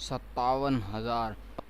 57,000۔